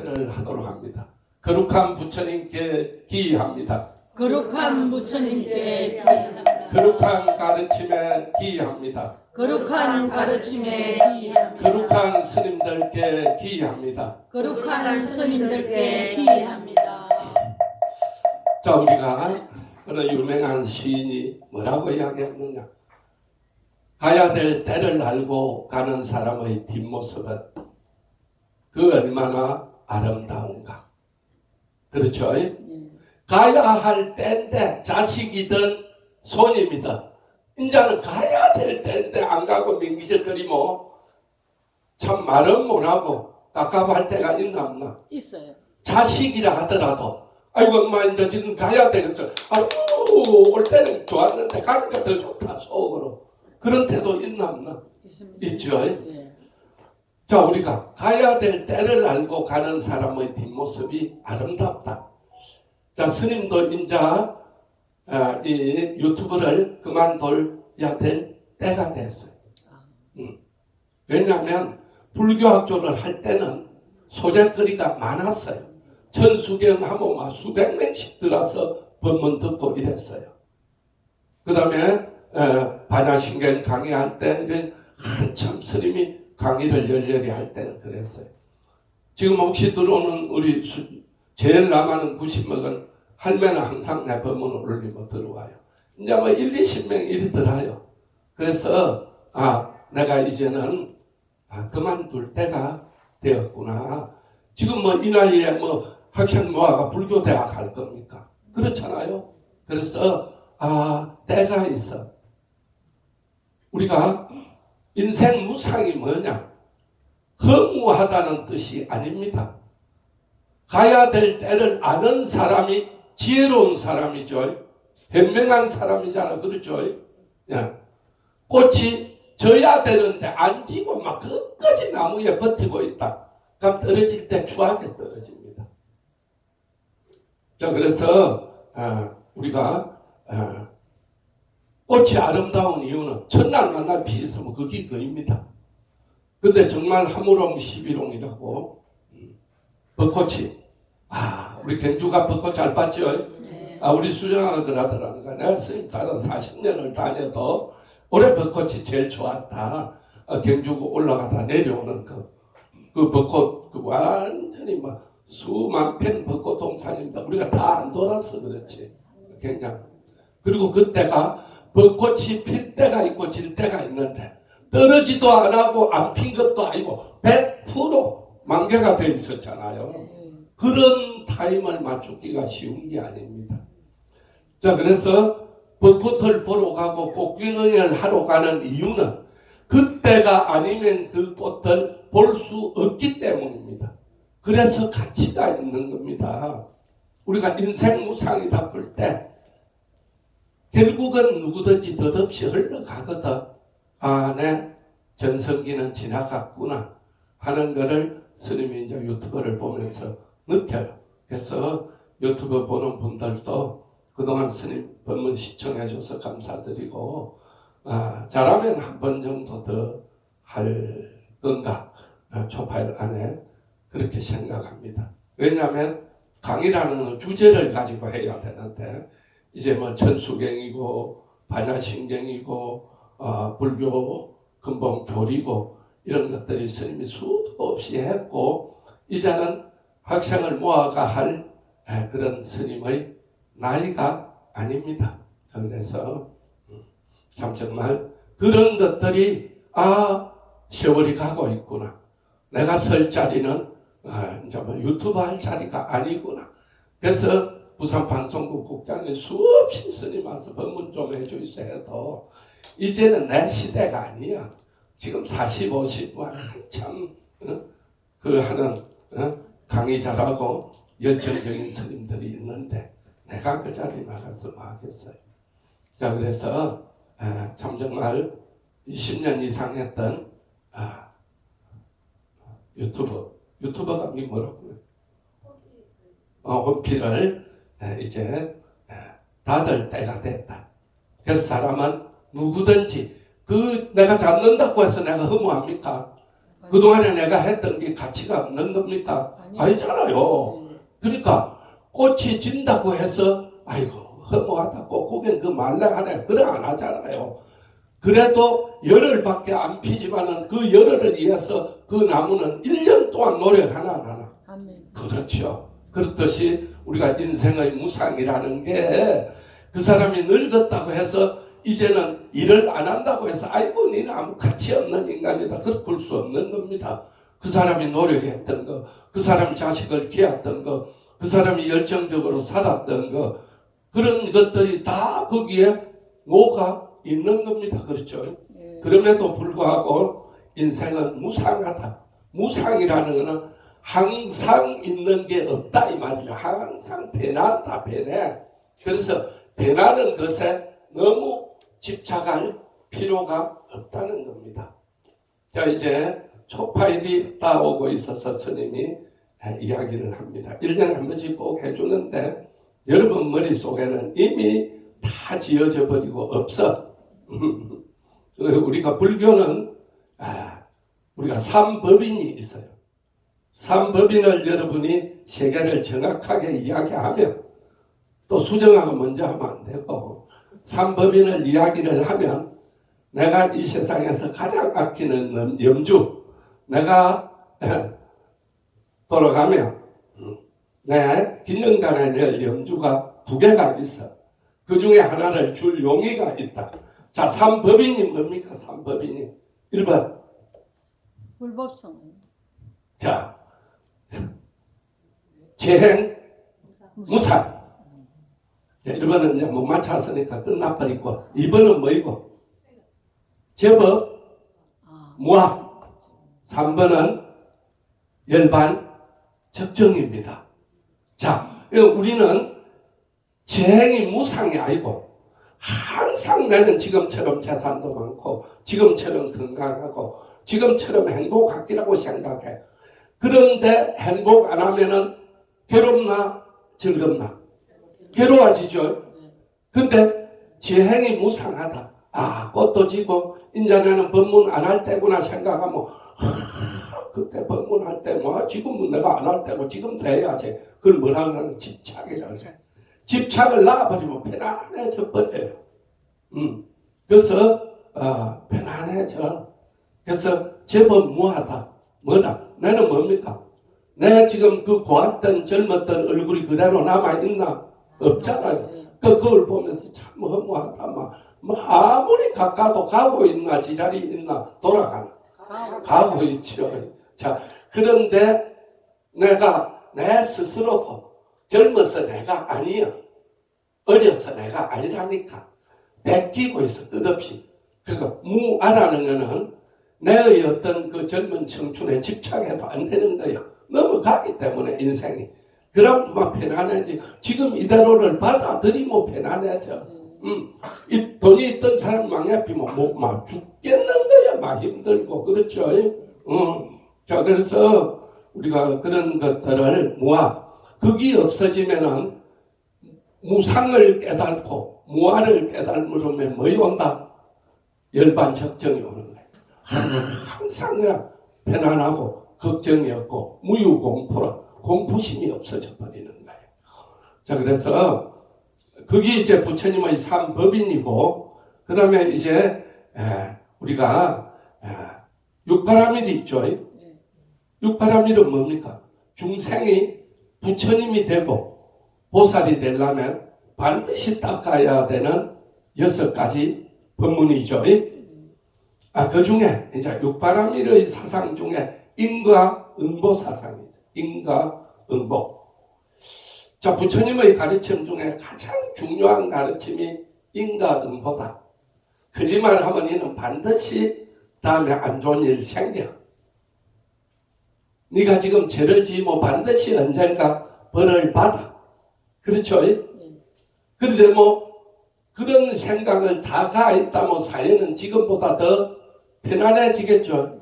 예배를 하도록 합니다. 거룩한 부처님께 기이합니다. 거룩한 부처님께 기이합니다. 거룩한 가르침에 기이합니다. 거룩한 가르침에 기이합니다. 거룩한 스님들께 기이합니다. 거룩한 스님들께 기이합니다. 자, 우리가 어느 유명한 시인이 뭐라고 이야기했느냐? 가야 될 때를 알고 가는 사람의 뒷모습은 그 얼마나 아름다운가. 그렇죠? 가야 할 때인데 자식이든 손님이든 이제는 가야 될 때인데 안 가고 민기적거리면 참 말은 못하고 깝깝할 때가 있나 없나? 있어요. 자식이라 하더라도 아이고 엄마 이제 지금 가야 되겠어. 아이고 올 때는 좋았는데 가니까 더 좋다 속으로. 그런 때도 있나 없나? 있죠. 네. 자, 우리가 가야 될 때를 알고 가는 사람의 뒷모습이 아름답다. 자, 스님도 이제 이 유튜브를 그만둬야 될 때가 됐어요. 왜냐하면 불교학교를 할 때는 소재거리가 많았어요. 천수경 하면 막 수백 명씩 들어서 법문 듣고 이랬어요. 그 다음에 반야신경 강의할 때 한참 스님이 강의를 열렬히 할 때는 그랬어요. 지금 혹시 들어오는 우리 제일 남아는 90명은 할매는 항상 내 법문을 올리고 들어와요. 이제 뭐 1, 20명 이리 들어요. 그래서 내가 이제는 그만둘 때가 되었구나. 지금 뭐 이 나이에 뭐 학생 모아가 불교대학 할 겁니까? 그렇잖아요. 그래서 때가 있어. 우리가 인생 무상이 뭐냐? 허무하다는 뜻이 아닙니다. 가야 될 때를 아는 사람이 지혜로운 사람이죠. 현명한 사람이잖아. 그렇죠? 예. 꽃이 져야 되는데 안 지고 막 끝까지 나무에 버티고 있다. 그럼 떨어질 때 추하게 떨어집니다. 자, 그래서 우리가 꽃이 아름다운 이유는 첫날 만날 피 있으면 그게 그입니다. 근데 정말 하무롱 시비롱이라고 벚꽃이 우리 경주가 벚꽃 잘 봤죠? 네. 우리 수정아가 그러더라니까 내가 스님 따라 40년을 다녀도 올해 벚꽃이 제일 좋았다. 경주고 올라가다 내려오는 그 벚꽃 완전히 막 수만 편 벚꽃 동산입니다. 우리가 다 안 돌아서 그렇지. 굉장히. 그리고 그때가 벚꽃이 필 때가 있고 질 때가 있는데 떨어지도 안 하고 안 핀 것도 아니고 100% 만개가 돼 있었잖아요. 그런 타임을 맞추기가 쉬운 게 아닙니다. 자, 그래서 벚꽃을 보러 가고 꽃귀농을 하러 가는 이유는 그때가 아니면 그 꽃을 볼 수 없기 때문입니다. 그래서 가치가 있는 겁니다. 우리가 인생 무상이다 볼 때 결국은 누구든지 덧없이 흘러가거든. 내 전성기는 지나갔구나 하는 거를 스님이 이제 유튜브를 보면서 느껴요. 그래서 유튜브 보는 분들도 그동안 스님 법문 시청해줘서 감사드리고 잘하면 한 번 정도 더 할 건가 초파일 안에 그렇게 생각합니다. 왜냐하면 강의라는 주제를 가지고 해야 되는데 이제 뭐 천수경이고 반야신경이고 불교 근본 교리고 이런 것들이 스님이 수도 없이 했고 이제는 학생을 모아가 할 그런 스님의 나이가 아닙니다. 그래서 참 정말 그런 것들이 세월이 가고 있구나. 내가 설 자리는 이제 뭐 유튜브 할 자리가 아니구나. 그래서 부산방송국 국장님 수없이 스님 와서 법문 좀 해주이소 해도 이제는 내 시대가 아니야. 지금 40, 50 한참 하는 강의 잘하고 열정적인 스님들이 있는데 내가 그 자리에 나가서 뭐 하겠어요. 자, 그래서 참 정말 20년 이상 했던 유튜버가 뭐라고요? 홈피를 이제 닫을 때가 됐다. 그래서 사람은 누구든지 내가 잡는다고 해서 내가 허무합니까? 그동안에 내가 했던 게 가치가 없는 겁니까? 아니잖아요. 그러니까 꽃이 진다고 해서 아이고 허무하다 꽃구경 그 말랑하네 그래 안 하잖아요. 그래도 열흘밖에 안 피지만은 그 열흘을 위해서 그 나무는 1년 동안 노력하나 안 하나? 아멘. 그렇죠. 그렇듯이 우리가 인생의 무상이라는 게 그 사람이 늙었다고 해서 이제는 일을 안 한다고 해서 아이고 니는 아무 가치 없는 인간이다 그렇게 볼 수 없는 겁니다. 그 사람이 노력했던 거, 그 사람이 자식을 키웠던 거, 그 사람이 열정적으로 살았던 거 그런 것들이 다 거기에 녹아 있는 겁니다. 그렇죠? 그럼에도 불구하고 인생은 무상하다. 무상이라는 것은 항상 있는 게 없다 이 말이죠. 항상 변한다 변해. 그래서 변하는 것에 너무 집착할 필요가 없다는 겁니다. 자 이제 초파일이 따오고 있어서 스님이 이야기를 합니다. 1년에 한 번씩 꼭 해주는데 여러분 머릿속에는 이미 다 지어져 버리고 없어. 우리가 불교는 우리가 삼법인이 있어요. 삼법인을 여러분이 세계를 정확하게 이야기하면 또 수정하고 먼저 하면 안 되고 삼법인을 이야기를 하면 내가 이 세상에서 가장 아끼는 염주 내가 돌아가면 내 기념관에 낼 염주가 2개가 있어. 그 중에 하나를 줄 용의가 있다. 자, 삼법인이 뭡니까? 삼법인이 1번 불법성. 자, 재행 무상. 자, 1번은 이제 못 맞췄으니까 끝나버리고 2번은 뭐이고? 제법 무학. 3번은 열반 적정입니다. 자, 우리는 재행이 무상이 아니고 항상 나는 지금처럼 재산도 많고 지금처럼 건강하고 지금처럼 행복하기라고 생각해. 그런데 행복 안 하면은 괴롭나 즐겁나? 괴로워지죠. 근데 재행이 무상하다. 꽃도 지고 인자는 법문 안 할 때구나 생각하면 그때 법문할 때 지금은 내가 안 할 때고 지금도 해야지. 그걸 뭐라 그러는 집착이라고 해. 집착을 놔버리면 편안해져 버려요. 그래서 편안해져. 그래서 제법 무하다. 뭐다? 나는 뭡니까? 내가 지금 그 고왔던 젊었던 얼굴이 그대로 남아있나? 없잖아요. 그걸 보면서 참 허무하다. 아무리 가까도 가고 있나 지자리 있나 돌아가나? 가고 있죠. 자, 그런데 내가 내 스스로도 젊어서 내가 아니야. 어려서 내가 아니라니까. 베끼고 있어 끝없이. 그러니까 무아라는 거는 내의 어떤 그 젊은 청춘에 집착해도 안 되는 거야. 넘어가기 때문에 인생이. 그럼 편안해지. 지금 이대로를 받아들이면 편안해져. 이 돈이 있던 사람 망해비면 막 죽겠는 거야. 막 힘들고 그렇죠. 자 그래서 우리가 그런 것들을 그게 없어지면은 무상을 깨닫고 무아를 깨달으면 뭐이 온다? 열반적정이 오는 거야. 항상 그냥 편안하고 걱정이 없고 무유공포라. 공포심이 없어져 버리는 거예요. 자, 그래서 그게 이제 부처님의 삼법인이고, 그 다음에 이제 우리가 육바라밀이 있죠. 육바라밀은 뭡니까? 중생이 부처님이 되고 보살이 되려면 반드시 닦아야 되는 6가지 법문이죠. 그 중에 이제 육바라밀의 사상 중에 인과 응보 사상이죠. 인과 응보. 자, 부처님의 가르침 중에 가장 중요한 가르침이 인과 응보다. 거짓말 하면 이는 반드시 다음에 안 좋은 일 생겨. 네가 지금 죄를 지으면 반드시 언젠가 벌을 받아. 그렇죠? 그런데 그런 생각을 다 가있다면 사회는 지금보다 더 편안해지겠죠.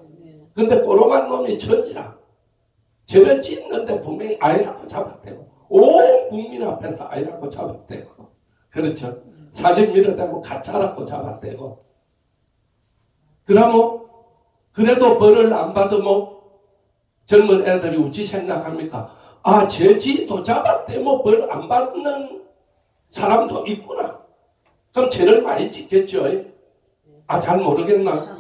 근데 꼬로만 놈이 천지라. 죄를 짓는데 분명히 아이라고 잡았대고 온 국민 앞에서 아이라고 잡았대고 그렇죠. 사진 밀어대고 가짜라고 잡았대고 그러면 그래도 벌을 안 받으면 젊은 애들이 어찌 생각합니까? 아, 죄지도 잡았대 뭐 벌 안 받는 사람도 있구나. 그럼 죄를 많이 짓겠죠. 아, 잘 모르겠나?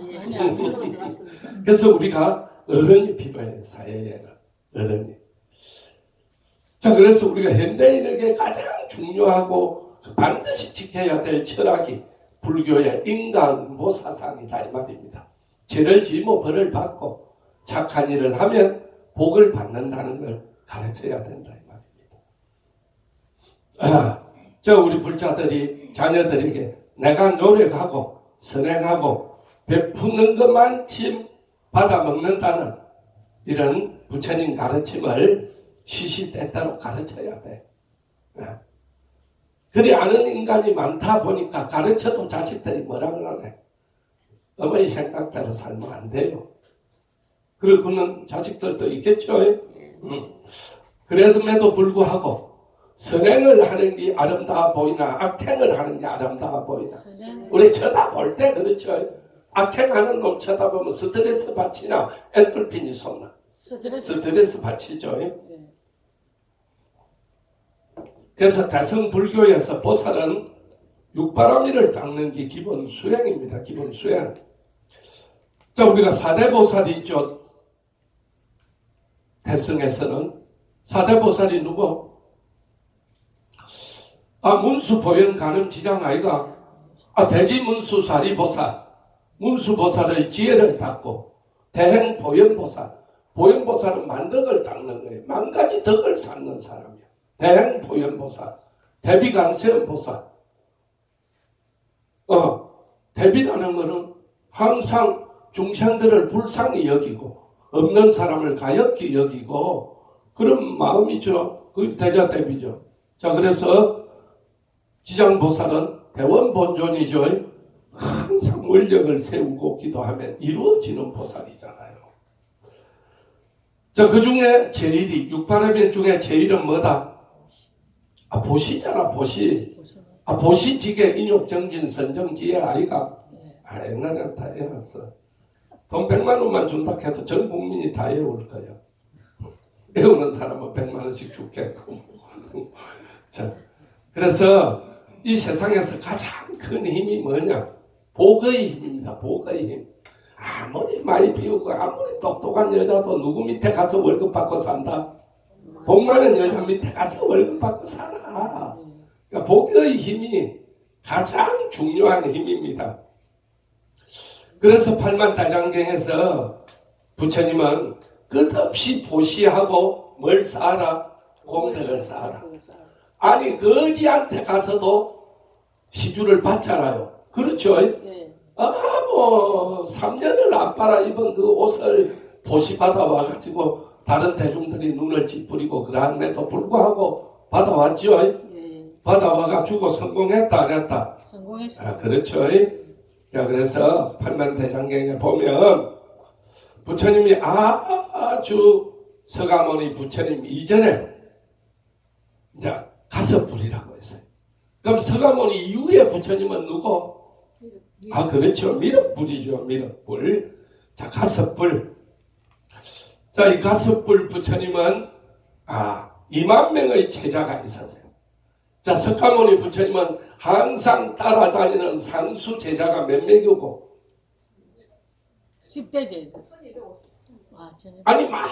그래서 우리가 어른이 필요해요. 사회에는 어른이. 자, 그래서 우리가 현대인에게 가장 중요하고 반드시 지켜야 될 철학이 불교의 인간보 사상이다 이 말입니다. 죄를 지으면 벌을 받고 착한 일을 하면 복을 받는다는 걸 가르쳐야 된다 이 말입니다. 저 우리 불자들이 자녀들에게 내가 노력하고 선행하고 베푸는 것만 침 받아 먹는다는 이런 부처님 가르침을 시시때때로 가르쳐야 돼. 그리 아는 인간이 많다 보니까 가르쳐도 자식들이 뭐라 그러네. 어머니 생각대로 살면 안 돼요. 그러고는 자식들도 있겠죠. 그래도 불구하고 선행을 하는 게 아름다워 보이나 악행을 하는 게 아름다워 보이나. 우리 쳐다볼 때 그렇죠. 악행하는 놈 쳐다보면 스트레스 받치나 엔돌핀이 솟나. 스트레스 받치죠. 그래서 대승불교에서 보살은 육바라밀을 닦는 게 기본 수행입니다. 기본 수행. 자, 우리가 사대보살이 있죠. 대승에서는 사대보살이 누구? 아, 문수보현 가늠지장 아이가? 아, 대지문수사리보살. 문수보살의 지혜를 닦고 대행보현보살. 보현보살은 만덕을 닦는 거예요. 만 가지 덕을 쌓는 사람이야. 대행보현보살. 대비강세음보살. 대비라는 것은 항상 중생들을 불쌍히 여기고 없는 사람을 가엾게 여기고 그런 마음이죠. 그게 대자대비죠. 자, 그래서 지장보살은 대원본존이죠. 항상 원력을 세우고 기도하면 이루어지는 보살이잖아요. 자, 그 중에 제일이 육바라밀 중에 제일은 뭐다? 아, 보시잖아, 보시. 아, 보시지게 인욕정진 선정지혜 아이가. 아, 옛날에는 다 해왔어. 돈 100만 원만 준다 해도 전 국민이 다 외울 거야. 외우는 사람은 100만 원씩 죽겠고. 자, 그래서 이 세상에서 가장 큰 힘이 뭐냐? 복의 힘입니다. 복의 힘. 아무리 많이 배우고 아무리 똑똑한 여자도 누구 밑에 가서 월급 받고 산다? 복 많은 여자 밑에 가서 월급 받고 살아. 그러니까 복의 힘이 가장 중요한 힘입니다. 그래서 팔만다장경에서 부처님은 끝없이 보시하고 뭘 쌓아라? 공덕을 쌓아라. 아니 거지한테 가서도 시주를 받잖아요. 그렇죠? 뭐 3년을 안 빨아 입은 그 옷을 보시 받아와가지고 다른 대중들이 눈을 찌푸리고 그러함에도 불구하고 받아왔죠. 받아와가지고 성공했다 안 했다? 성공했어요. 아, 그렇죠. 자, 그래서 팔만대장경에 보면 부처님이 아주 서가모니 부처님 이전에 자 가섭불이라고 했어요. 그럼 서가모니 이후에 부처님은 누구? 아, 그렇죠. 미륵불이죠. 미륵불. 자, 가섭불. 자, 이 가섭불 부처님은 2만 명의 제자가 있었어요. 자, 석가모니 부처님은 항상 따라다니는 상수 제자가 몇 명이고? 10대 제자. 아니, 정말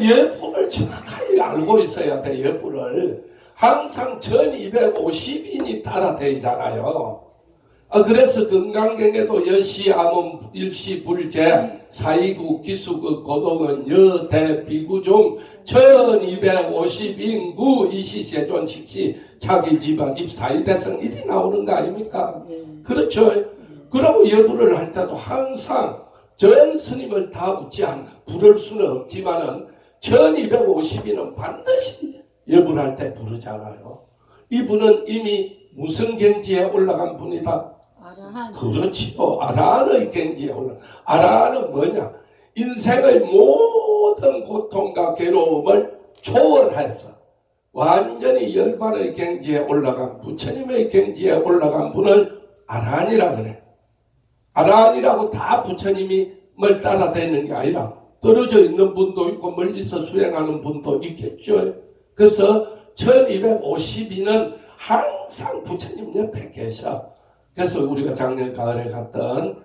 예불을 정확하게 알고 있어야 돼, 예불을. 항상 1250인이 따라다니잖아요. 그래서 건강경에도 여시, 암음, 일시, 불제, 사이구, 기수국, 고동은, 여대, 비구종, 1250인구, 이시세존, 식시, 자기 집안, 입사이대성 일이 나오는 거 아닙니까? 그렇죠. 그러고 여부를 할 때도 항상 전 스님을 다 웃지 부를 수는 없지만은 1250인은 반드시 여부를 할 때 부르잖아요. 이분은 이미 무슨 경지에 올라간 분이다? 아라한. 그렇지요. 아라한의 경지에 올라. 아라한은 뭐냐? 인생의 모든 고통과 괴로움을 초월해서 완전히 열반의 경지에 올라간 부처님의 경지에 올라간 분을 아라한이라 그래. 아라한이라고 다 부처님이 부처님을 따라 다니는 게 아니라 떨어져 있는 분도 있고 멀리서 수행하는 분도 있겠죠. 그래서 1252는 항상 부처님 옆에 계셔. 그래서 우리가 작년 가을에 갔던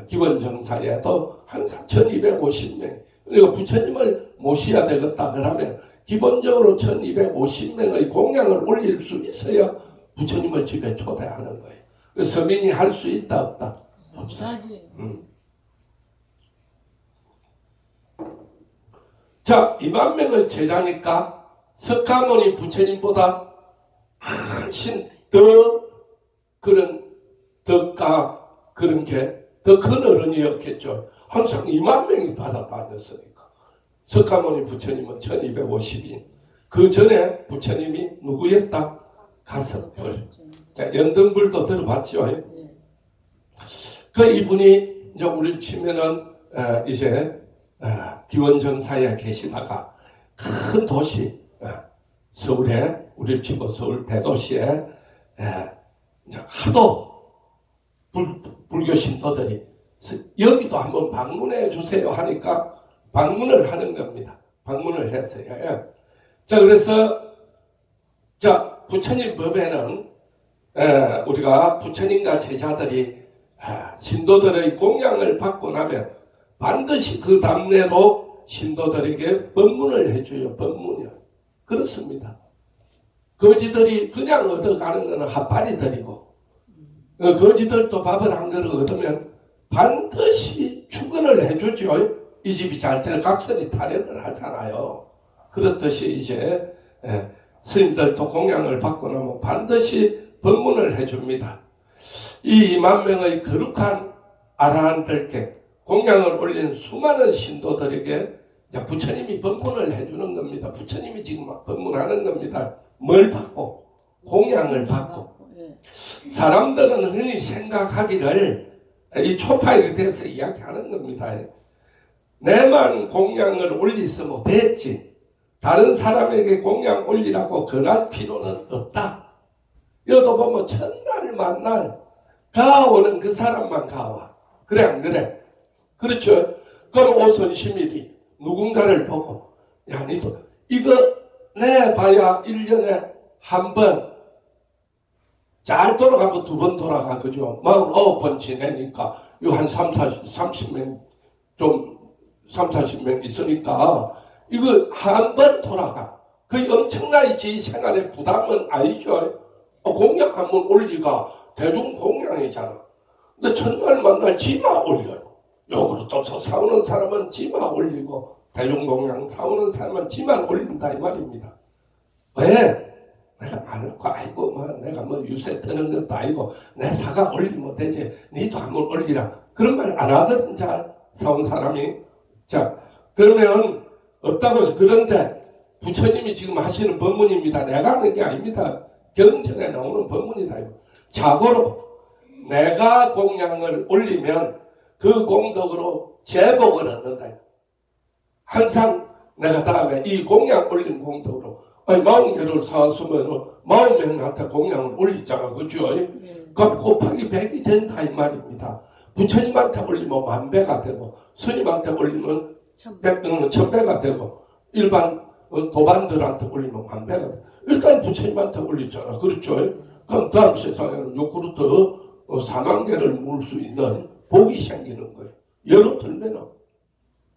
기원정사에도 항상 1250명. 그러니까 부처님을 모셔야 되겠다 그러면 기본적으로 1250명의 공양을 올릴 수 있어야 부처님을 집에 초대하는 거예요. 서민이 할 수 있다 없다? 없어지. 자, 2만 명의 제자니까 석가모니 부처님보다 훨씬 더 그런 덕가 그런 게 더 큰 어른이었겠죠. 항상 2만 명이 따라다녔으니까. 석가모니 부처님은 1250인. 그 전에 부처님이 누구였다? 가섭불. 자, 연등불도 들어봤죠? 그 이분이 이제 우리 치면은 이제 기원정사에 계시다가 큰 도시 서울에 우리 치고 서울 대도시에 이제 하도 불교 신도들이 여기도 한번 방문해 주세요 하니까 방문을 하는 겁니다. 방문을 했어요. 자, 그래서 자, 부처님 법에는 우리가 부처님과 제자들이 신도들의 공양을 받고 나면 반드시 그 답례로 신도들에게 법문을 해줘요. 법문이요. 그렇습니다. 거지들이 그냥 얻어가는 것은 핫바리들이고 거지들도 밥을 한 그릇 얻으면 반드시 축원을 해주죠. 이 집이 잘 될 각설이 타령을 하잖아요. 그렇듯이 이제 스님들도 공양을 받고 나면 반드시 법문을 해줍니다. 이 2만 명의 거룩한 아라한들께 공양을 올린 수많은 신도들에게 부처님이 법문을 해주는 겁니다. 부처님이 지금 법문하는 겁니다. 뭘 받고? 공양을 받고. 사람들은 흔히 생각하기를 이 초파일이 돼서 이야기하는 겁니다. 내만 공양을 올리으면 됐지. 다른 사람에게 공양 올리라고 권할 필요는 없다. 여도 보면 첫날 만날 가오는 그 사람만 가와. 그래 안 그래? 그렇죠. 그럼 오선시밀이 누군가를 보고 야 니도 이거 내봐야 1년에 한 번 잘 돌아가고 2번 돌아가 그죠. 49번 지내니까 이거 한 30명 좀 40명 있으니까 이거 한 번 돌아가. 그 엄청나지 생활의 부담은 아니죠. 공양 한번 올리가 대중 공양이잖아. 근데 첫날 만날 지마 올려요. 역으로 또 사오는 사람은 지마 올리고 대중 공양 사오는 사람은 지만 올린다 이 말입니다. 왜? 내가 말놓고 아이고 뭐 내가 뭐 유세 뜨는 것도 아니고 내 사가 올리면 되지 니도 한번 올리라 그런 말 안 하거든 잘 사온 사람이. 자 그러면 없다고 해서 그런데 부처님이 지금 하시는 법문입니다. 내가 하는 게 아닙니다. 경전에 나오는 법문이다. 자고로 내가 공양을 올리면 그 공덕으로 제복을 얻는다. 항상 내가 다음에 이 공양 올린 공덕으로 40개를 사왔으면 40명한테 공양을 올리잖아. 그죠? 그럼 곱하기 100이 된다 이 말입니다. 부처님한테 올리면 10,000배가 되고 스님한테 올리면 1000배가 되고 일반 도반들한테 올리면 1000배가 되고 일단 부처님한테 올리잖아. 그렇죠? 그럼 다음 세상에는 요구르트 40,000개를 물 수 있는 복이 생기는 거예요. 예로 들면은.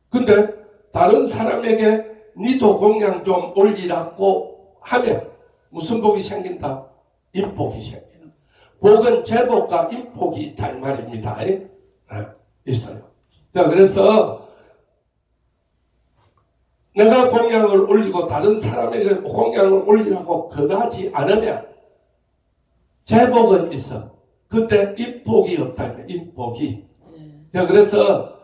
근데 다른 사람에게 니도 공양 좀 올리라고 하면 무슨 복이 생긴다? 인복이 생기는. 복은 제복과 인복이 있다 이 말입니다. 있어요. 자 그래서 내가 공양을 올리고 다른 사람에게 공양을 올리라고 권하지 않으면 제복은 있어. 근데 인복이 없다. 인복이. 자 그래서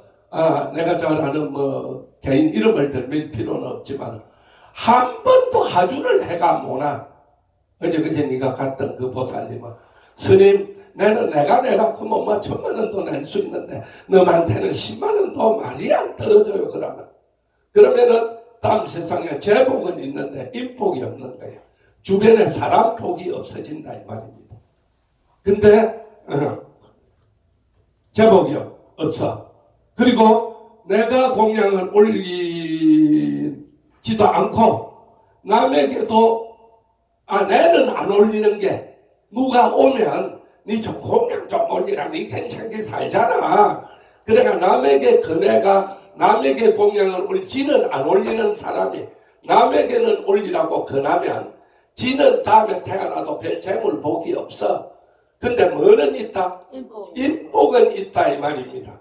내가 잘 아는 뭐 개인 이름을 들릴 필요는 없지만 한 번도 하주를 해가 뭐나 어제 그제 네가 갔던 그 보살님은 스님 내가 내라고 뭐 1,000,000원도 낼 수 있는데 너한테는 100,000원도 말이 안 떨어져요. 그러면은 다음 세상에 제복은 있는데 인복이 없는 거예요. 주변에 사람 복이 없어진다 이 말입니다. 근데 제복이 없어. 그리고 내가 공양을 올리지도 않고 남에게도 내는 안 올리는 게 누가 오면 니 좀 공양 좀 올리라 니 괜찮게 살잖아. 그러니까 남에게 건네가 남에게 공양을 지는 안 올리는 사람이 남에게는 올리라고 권하면 지는 다음에 태어나도 별 재물 복이 없어. 근데 뭐는 있다? 인복은 있다 이 말입니다.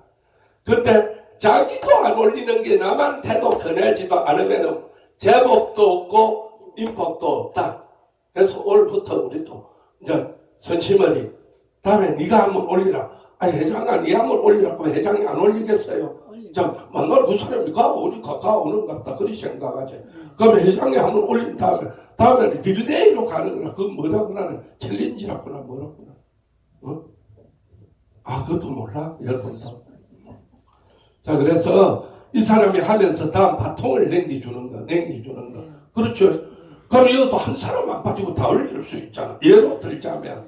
근데 자기도 안 올리는 게 남한테도 권하지도 않으면 제복도 없고 인복도 없다. 그래서 오늘부터 우리도 이제 선심머리 다음에 네가 한번 올리라. 회장아 네 한번 올리라고 회장이 안 올리겠어요? 자, 만날 그 사람이 가오는 것 같다. 그렇게 생각하지. 그럼 회장이 한번 올린 다음에는 릴레이로 가는 거라. 그건 뭐라고 나는 챌린지라구나 뭐라구나. 그것도 몰라? 여러분들. 자, 그래서 이 사람이 하면서 다음 바통을 남겨주는 거. 그렇죠. 그럼 이것도 한 사람만 가지고 다 올릴 수 있잖아. 예로 들자면,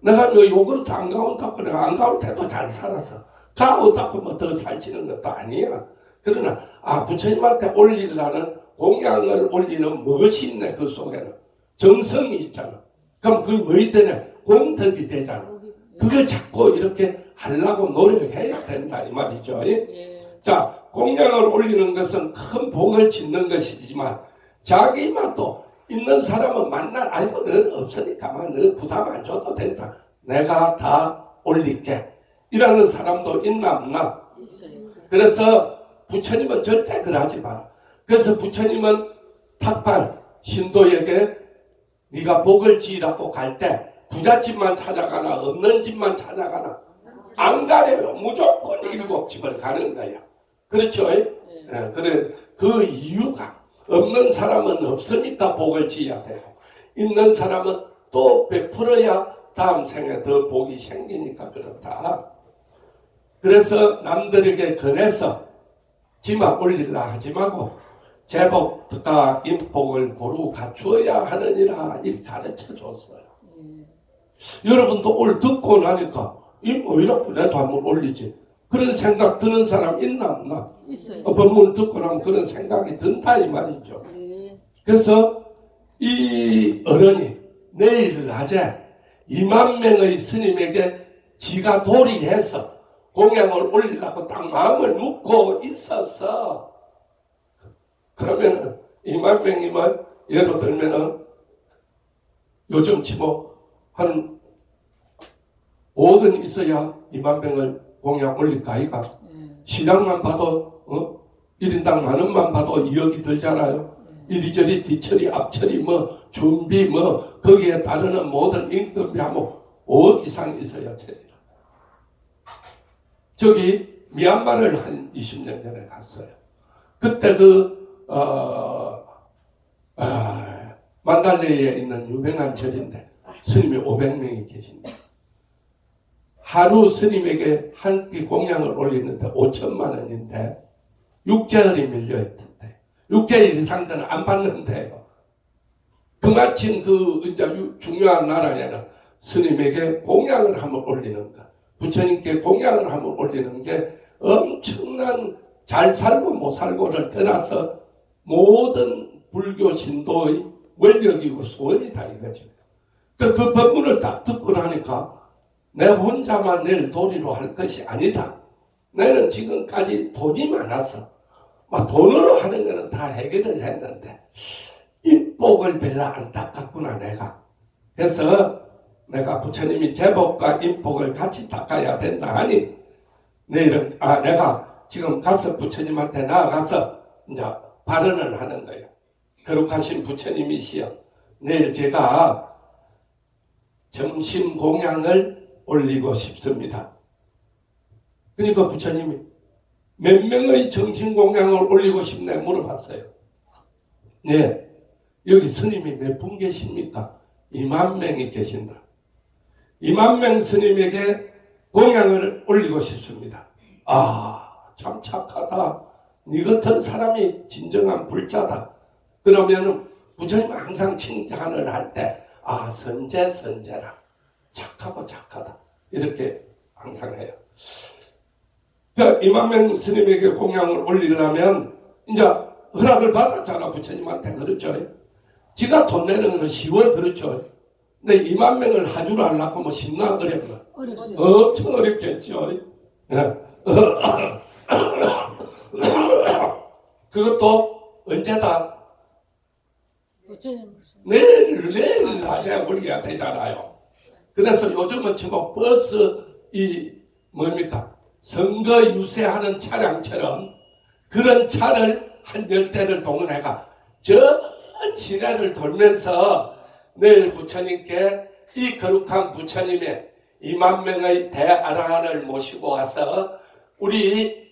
내가 요구르트 안 가온다고 내가 안 가올 때도 잘 살았어. 가온다고 뭐 더 살찌는 것도 아니야. 그러나, 부처님한테 올리려는 공양을 올리는 무엇이 있네, 그 속에는. 정성이 있잖아. 그럼 그게 뭐이 되냐? 공덕이 되잖아. 그걸 자꾸 이렇게 하려고 노력해야 된다, 이 말이죠. 자, 공양을 올리는 것은 큰 복을 짓는 것이지만, 자기만 또 있는 사람은 아이고, 너는 없으니까, 너 부담 안 줘도 된다. 내가 다 올릴게. 이라는 사람도 있나, 없나? 그래서 부처님은 절대 그러지 마라. 그래서 부처님은 탁발 신도에게 네가 복을 지으라고 갈 때 부잣집만 찾아가나 없는 집만 찾아가나 안 가려요. 무조건 7집을 가는 거야. 그렇죠? 그래 그 이유가 없는 사람은 없으니까 복을 지어야 되고 있는 사람은 또 베풀어야 다음 생에 더 복이 생기니까 그렇다. 그래서 남들에게 권해서 지마 올리려 하지 말고 제복과 인복을 고루 갖추어야 하느니라 이렇게 가르쳐 줬어요. 여러분도 오늘 듣고 나니까 이라고 내도 한번 올리지. 그런 생각 드는 사람 있나 없나? 있어요. 법문을 듣고 나면 그런 생각이 든다 이 말이죠. 그래서 이 어른이 내일 낮에 2만 명의 스님에게 지가 도리해서 공양을 올리려고 딱 마음을 먹고 있었어. 그러면 2만 명이면 예를 들면은 요즘 치고 한 5억은 있어야 2만 명을 공양 올릴까 아이가. 시장만 봐도 1인당 10,000원만 봐도 2억이 들잖아요. 이리저리 뒤처리 앞처리 뭐 준비 뭐 거기에 따르는 모든 임금비 하면 5억 이상 있어야 되리라. 저기 미얀마를 한 20년 전에 갔어요. 그때 만달레이에 있는 유명한 절인데 스님이 500명이 계신다. 하루 스님에게 한 끼 공양을 올리는데 5천만 원인데 6개월이 밀려있던데 6개월 이상들은 안 받는데요. 그마침 이제 중요한 나라에는 스님에게 공양을 한번 올리는 것, 부처님께 공양을 한번 올리는 게 엄청난 잘 살고 못 살고를 떠나서 모든 불교 신도의 원력이고 소원이다 이거죠. 그 법문을 딱 듣고 나니까 내 혼자만 낼 도리로 할 것이 아니다. 나는 지금까지 돈이 많았어. 돈으로 하는 거는 다 해결을 했는데 인복을 별로 안 닦았구나 내가. 그래서 내가 부처님이 제복과 인복을 같이 닦아야 된다 하니 내일은 내가 지금 가서 부처님한테 나아가서 이제 발언을 하는 거예요. 거룩하신 부처님이시여, 내일 제가 점심 공양을 올리고 싶습니다. 그러니까 부처님이 몇 명의 정신 공양을 올리고 싶네 물어봤어요. 네, 여기 스님이 몇 분 계십니까? 2만 명이 계신다. 2만 명 스님에게 공양을 올리고 싶습니다. 참 착하다. 네 같은 사람이 진정한 불자다. 그러면 부처님 항상 칭찬을 할 때 선제라. 착하고 착하다. 이렇게 항상 해요. 그 2만명 스님에게 공양을 올리려면 이제 허락을 받았잖아, 부처님한테. 그렇죠? 지가 돈 내는 건 쉬워. 그렇죠? 근데 2만명을 하주로 하려고 뭐 쉽나 어렵나? 어렵죠. 엄청 어렵겠죠. 예. 그것도 언제다? 부처님 내일 낮에 올려야 되잖아요. 그래서 요즘은 지금 버스 이 뭡니까? 선거 유세하는 차량처럼 그런 차를 한 10대를 동원해가 전 시내를 돌면서 내일 부처님께 이 거룩한 부처님의 2만 명의 대아라한을 모시고 와서 우리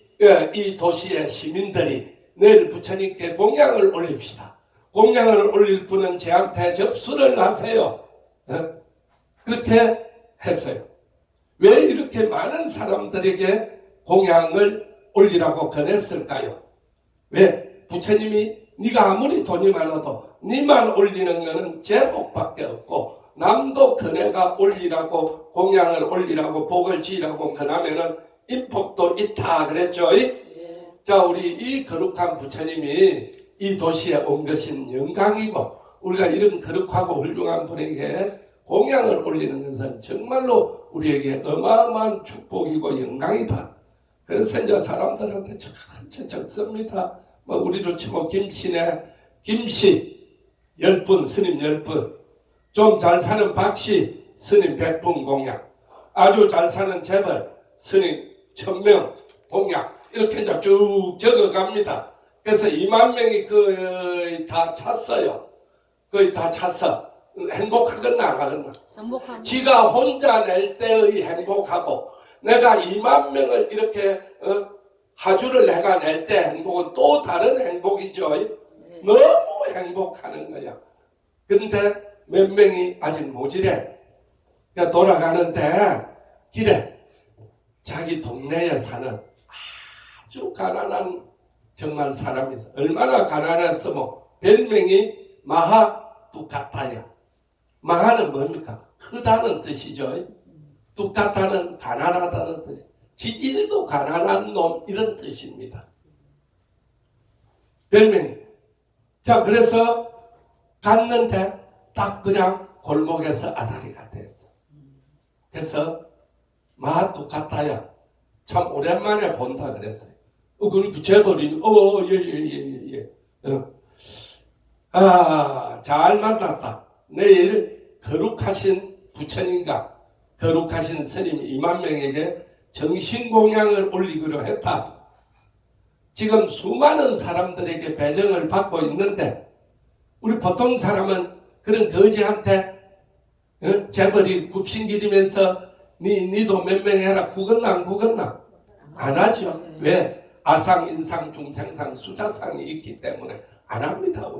이 도시의 시민들이 내일 부처님께 공양을 올립시다. 공양을 올릴 분은 저한테 접수를 하세요. 그렇게 했어요. 왜 이렇게 많은 사람들에게 공양을 올리라고 권했을까요? 왜? 부처님이 네가 아무리 돈이 많아도 네만 올리는 것은 제복밖에 없고 남도 그네가 올리라고 공양을 올리라고 복을 지으라고 권하면은 인복도 있다 그랬죠. 자, 우리 이 거룩한 부처님이 이 도시에 온 것은 영광이고 우리가 이런 거룩하고 훌륭한 분에게 공양을 올리는 것은 정말로 우리에게 어마어마한 축복이고 영광이다. 그래서 이제 사람들한테 전체 적습니다. 뭐 우리로 치면 김씨네 김씨 10분 스님 10분, 좀 잘 사는 박씨 스님 100분 공양, 아주 잘 사는 재벌 스님 1000명 공양, 이렇게 이제 쭉 적어갑니다. 그래서 2만 명이 거의 다 찼어요. 거의 다 찼어. 행복하겠나 안 하겠나? 행복합니다. 지가 혼자 낼 때의 행복하고 내가 2만 명을 이렇게 하주를 내가 낼 때 행복은 또 다른 행복이죠. 너무 행복하는 거야. 근데 몇 명이 아직 모자래. 그러니까 돌아가는데 길에 자기 동네에 사는 아주 가난한 정말 사람이 있어. 얼마나 가난했으면 별명이 마하뚜카타야. 마하는 뭡니까? 크다는 뜻이죠. 뚜카타는 가난하다는 뜻. 지질이도 가난한 놈 이런 뜻입니다. 별명이. 자, 그래서 갔는데 딱 그냥 골목에서 아다리가 됐어. 그래서 마하뚜카타야. 참 오랜만에 본다 그랬어요. 그걸 재벌이 예. 잘 만났다. 내일 거룩하신 부처님과 거룩하신 스님 2만 명에게 정신공양을 올리기로 했다. 지금 수많은 사람들에게 배정을 받고 있는데 우리 보통 사람은 그런 거지한테 재벌이 굽신기리면서 니도 몇 명 해라 구겼나 안 구겼나? 안 하죠. 왜? 아상, 인상, 중생상, 수자상이 있기 때문에 안 합니다.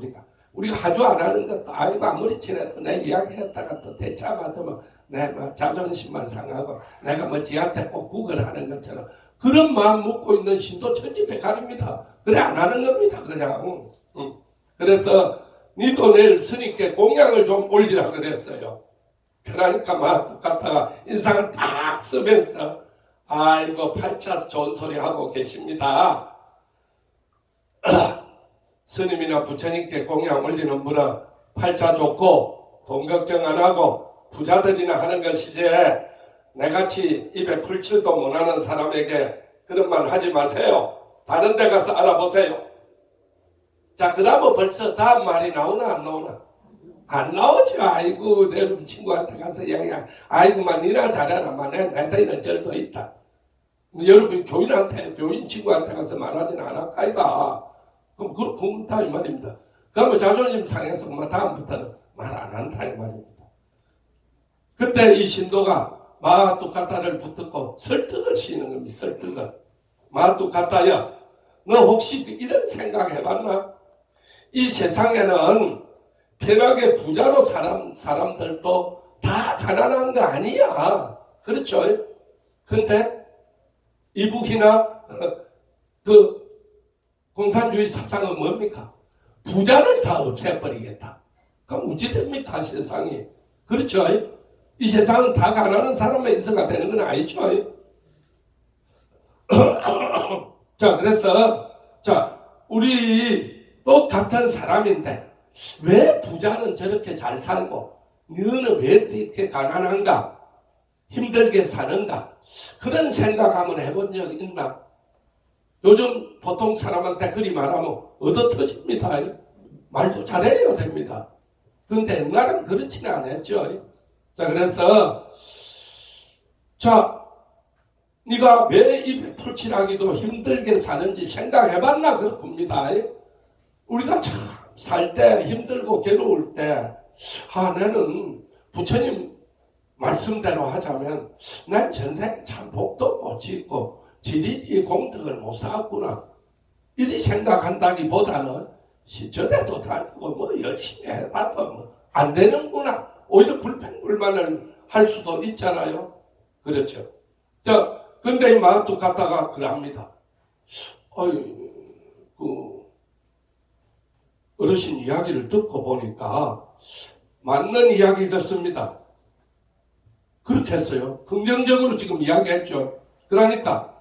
우리가 하주 안 하는 것도 아이고 아무리 친해도 내 이야기했다가 또 대차 맞으면 내 자존심만 상하고 내가 뭐 지한테 꼭 구걸하는 것처럼 그런 마음 먹고 있는 신도 천지백갈입니다. 그래 안 하는 겁니다. 그냥. 그래서 니도 내일 스님께 공양을 좀 올리라 그랬어요. 그러니까 막 똑같다가 인상을 딱 쓰면서 아이고 팔자 좋은 소리 하고 계십니다. 스님이나 부처님께 공양 올리는 분은 팔자 좋고 돈 걱정 안 하고 부자들이나 하는 것이지 내같이 입에 풀칠도 못하는 사람에게 그런 말 하지 마세요. 다른 데 가서 알아보세요. 자, 그러면 벌써 다음 말이 나오나 안 나오나? 안 나오죠. 아이고 내 친구한테 가서 이야기하 아이고만 니나 잘해라. 내 데에는 절도 있다. 여러분 교인 친구한테 가서 말하지는 않아. 아이가 그럼 그건 다 이 말입니다. 그러면 자존심 상해서 다음부터는 말 안 한다 이 말입니다. 그때 이 신도가 마하뚜카타를 붙들고 설득을 시키는 겁니다. 설득을. 마하뚜카타야, 너 혹시 이런 생각 해봤나? 이 세상에는 편하게 부자로 사람들도 다 가난한 거 아니야. 그렇죠? 근데 이북이나 그 공산주의 사상은 뭡니까? 부자를 다 없애버리겠다. 그럼 어찌 됩니까 세상이? 그렇죠? 이 세상은 다 가난한 사람만 있어가 되는 건 아니죠. 자, 그래서, 자, 우리 똑같은 사람인데, 왜 부자는 저렇게 잘 살고, 너는 왜 그렇게 가난한가? 힘들게 사는가? 그런 생각 한번 해본 적 있나? 요즘 보통 사람한테 그리 말하면 얻어 터집니다. 말도 잘해야 됩니다. 그런데 옛날은 그렇지는 않았죠. 자, 그래서, 자, 네가 왜 이 풀칠하기도 힘들게 사는지 생각해봤나 그렇습니다. 우리가 참 살 때 힘들고 괴로울 때 나는 부처님 말씀대로 하자면 난 전생에 참 복도 못 짓고 지리리 공덕을 못 쌓았구나 이리 생각한다기보다는 시절에도 다니고 뭐 열심히 해봐도 뭐 안 되는구나 오히려 불평불만을 할 수도 있잖아요. 그렇죠. 자, 근데 이 마음도 갖다가 그럽니다. 어르신 이야기를 듣고 보니까 맞는 이야기 같습니다. 그렇게 했어요. 긍정적으로 지금 이야기했죠. 그러니까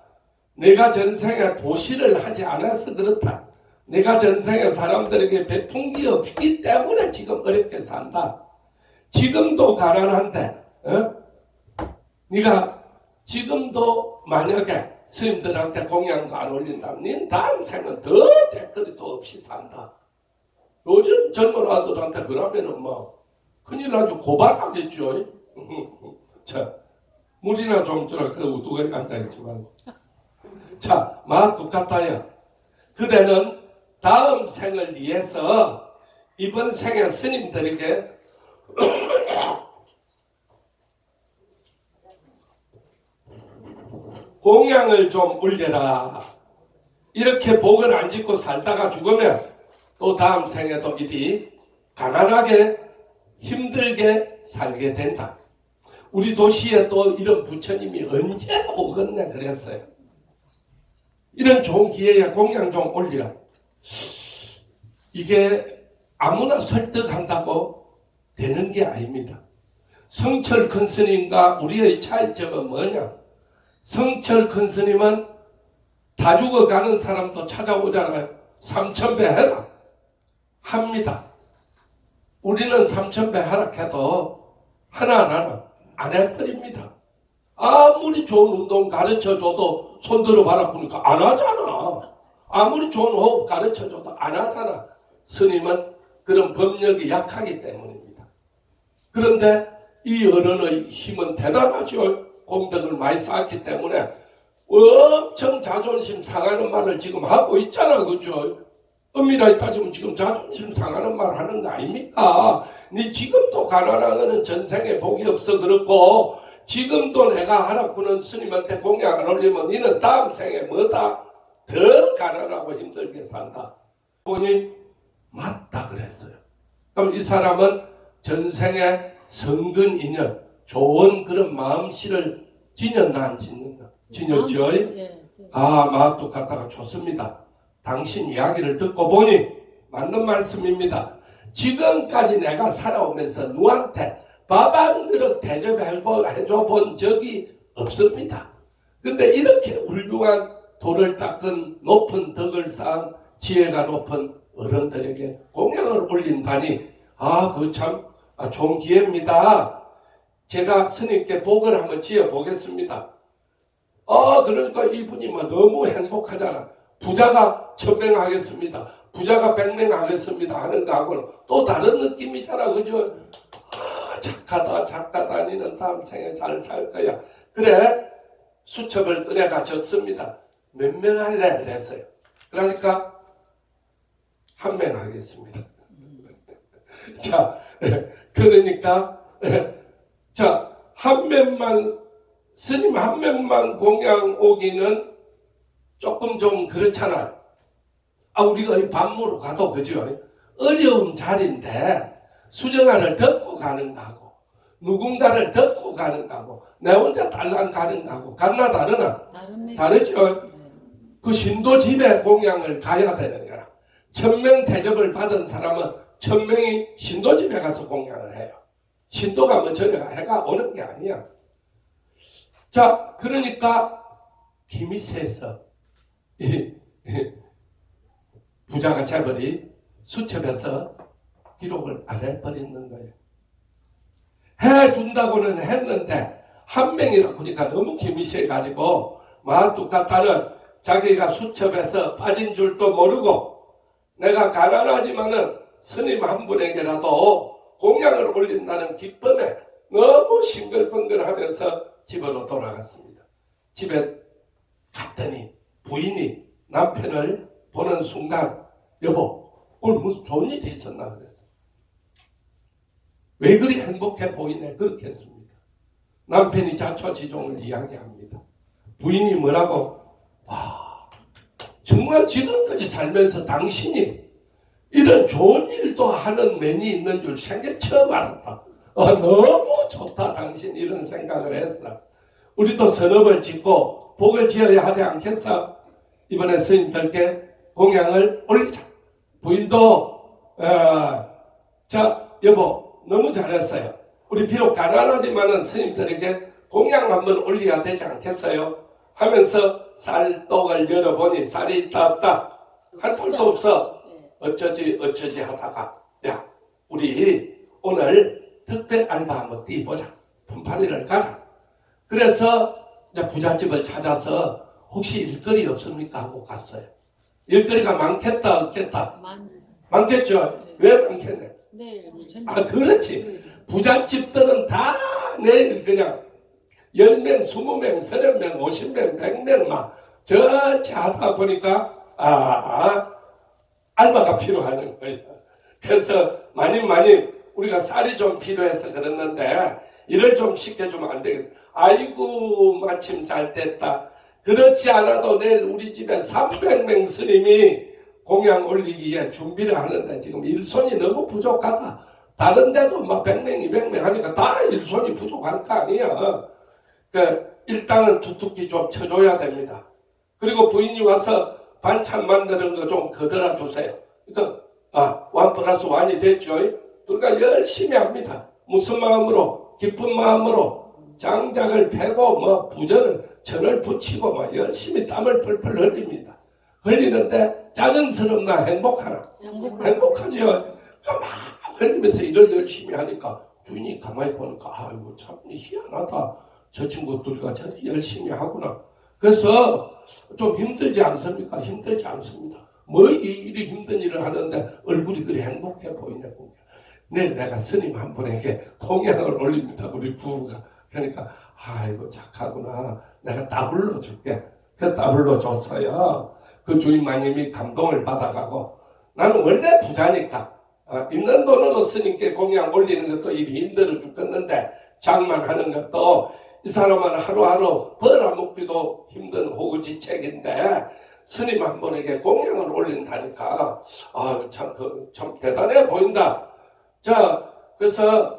내가 전생에 보시를 하지 않아서 그렇다. 내가 전생에 사람들에게 베푼 게 없기 때문에 지금 어렵게 산다. 지금도 가난한데 네가 지금도 만약에 스님들한테 공양도 안 올린다면 네 다음 생은 더 댓글이 또 없이 산다. 요즘 젊은 아들한테 그러면은 뭐 큰일 나죠. 고발하겠죠. 자, 물이나 좀 주라. 그 우두가 앉아있지만. 자, 마 똑같다요. 그대는 다음 생을 위해서 이번 생에 스님들에게 공양을 좀 올려라. 이렇게 복을 안 짓고 살다가 죽으면 또 다음 생에도 이리 가난하게 힘들게 살게 된다. 우리 도시에 또 이런 부처님이 언제 오겠네 그랬어요. 이런 좋은 기회에 공양 좀 올리라. 이게 아무나 설득한다고 되는 게 아닙니다. 성철 큰 스님과 우리의 차이점은 뭐냐? 성철 큰 스님은 다 죽어가는 사람도 찾아오잖아요. 3000배 해라 합니다. 우리는 3000배 하락해도 하나하나 안 해버립니다. 아무리 좋은 운동 가르쳐줘도 손들어 봐라 그러니까 안 하잖아. 아무리 좋은 호흡 가르쳐줘도 안 하잖아. 스님은 그런 법력이 약하기 때문입니다. 그런데 이 어른의 힘은 대단하죠. 공덕을 많이 쌓았기 때문에 엄청 자존심 상하는 말을 지금 하고 있잖아. 그죠? 엄밀하게 따지면 지금 자존심 상하는 말 하는 거 아닙니까? 니 지금도 가난하거는 전생에 복이 없어 그렇고 지금도 내가 하라고는 스님한테 공양 안 올리면 니는 다음 생에 뭐다? 더 가난하고 힘들게 산다. 보니 맞다 그랬어요. 그럼 이 사람은 전생에 성근 인연 좋은 그런 마음씨를 지녔나 안 지녔나? 지녔죠? 아, 마음 똑같다가 좋습니다. 당신 이야기를 듣고 보니 맞는 말씀입니다. 지금까지 내가 살아오면서 누구한테 밥 한 그릇 대접해줘 본 적이 없습니다. 근데 이렇게 훌륭한 도를 닦은 높은 덕을 쌓은 지혜가 높은 어른들에게 공양을 올린다니 그거 참 좋은 기회입니다. 제가 스님께 복을 한번 지어보겠습니다. 그러니까 이분이 너무 행복하잖아. 부자가 1000명 하겠습니다. 부자가 100명 하겠습니다. 하는 거하고는 또 다른 느낌이잖아. 그죠? 착하다. 니는 다음 생에 잘 살 거야. 그래. 수첩을 은혜가 적습니다. 몇 명 할래? 그랬어요. 그러니까 1명 하겠습니다. 자, 그러니까 자, 스님 1명만 공양 오기는 조금 좀 그렇잖아요. 우리가 이 반모로 가도 그죠? 어려운 자리인데 수정화를 덮고 가는 거하고 누군가를 덮고 가는 거하고 내 혼자 달랑 가는 거하고 같나 다르나? 다르죠? 그 신도 집에 공양을 가야 되는 거라. 1000명 대접을 받은 사람은 1000명이 신도 집에 가서 공양을 해요. 신도가 뭐 저래가 해가 오는 게 아니야. 자, 그러니까 김이 세서 이 부자가 재벌이 수첩에서 기록을 안 해버리는 거예요. 해준다고는 했는데 한 명이라 그러니까 너무 힘이 세가지고 막 똑같다는 자기가 수첩에서 빠진 줄도 모르고 내가 가난하지만은 스님 한 분에게라도 공양을 올린다는 기쁨에 너무 싱글벙글하면서 집으로 돌아갔습니다. 집에 갔더니 부인이 남편을 보는 순간 여보 오늘 무슨 좋은 일이 있었나 그랬어. 왜 그리 행복해 보이네 그렇게 했습니다. 남편이 자초지종을 이야기합니다. 부인이 뭐라고 정말 지금까지 살면서 당신이 이런 좋은 일도 하는 면이 있는 줄 생애 처음 알았다. 너무 좋다 당신 이런 생각을 했어. 우리도 선업을 짓고 복을 지어야 하지 않겠어? 이번에 스님들께 공양을 올리자. 부인도 자 여보 너무 잘했어요. 우리 비록 가난하지만은 스님들에게 공양 한번 올려야 되지 않겠어요? 하면서 쌀떡을 열어보니 쌀이 있다 없다 한 톨도 없어. 어쩌지 하다가 야 우리 오늘 특별 알바 한번 뛰보자. 품팔이를 가자. 그래서 이제 부잣집을 찾아서 혹시 일거리 없습니까 하고 갔어요. 일거리가 많겠다 없겠다? 많겠죠. 왜 많겠네? 그렇지. 부잣집들은 다 내일 그냥 10명, 20명, 30명, 50명, 100명 막 저치 하다 보니까 알바가 필요하는 거예요. 그래서 많이 우리가 쌀이 좀 필요해서 그랬는데 일을 좀 시켜주면 안 되겠다. 아이고 마침 잘 됐다. 그렇지 않아도 내일 우리 집에 300명 스님이 공양 올리기에 준비를 하는데 지금 일손이 너무 부족하다. 다른 데도 막 100명, 200명 하니까 다 일손이 부족할 거 아니야. 그러니까 일당은 두둑히 좀 쳐줘야 됩니다. 그리고 부인이 와서 반찬 만드는 거 좀 거들어 주세요. 그러니까 1+1이 됐죠. 그러니까 열심히 합니다. 무슨 마음으로? 기쁜 마음으로 장작을 패고 뭐 부전을 전을 붙이고 막 열심히 땀을 펄펄 흘립니다. 흘리는데 짜증스럽나 행복하나? 행복하죠. 그러니까 막 흘리면서 일을 열심히 하니까 주인이 가만히 보니까 아이고 참 희한하다. 저 친구들과 저렇게 열심히 하구나. 그래서 좀 힘들지 않습니까? 힘들지 않습니다. 뭐 이리 힘든 일을 하는데 얼굴이 그리 행복해 보이냐. 내가 스님 한 분에게 공양을 올립니다. 우리 부부가. 그러니까 아이고 착하구나. 내가 따블로 줄게. 그 따블로 줬어요. 그 주인마님이 감동을 받아가고 나는 원래 부자니까 있는 돈으로 스님께 공양 올리는 것도 일이 힘들어 죽겠는데 장만하는 것도 이 사람은 하루하루 벌어먹기도 힘든 호구지책인데 스님 한 분에게 공양을 올린다니까 참 대단해 보인다. 자 그래서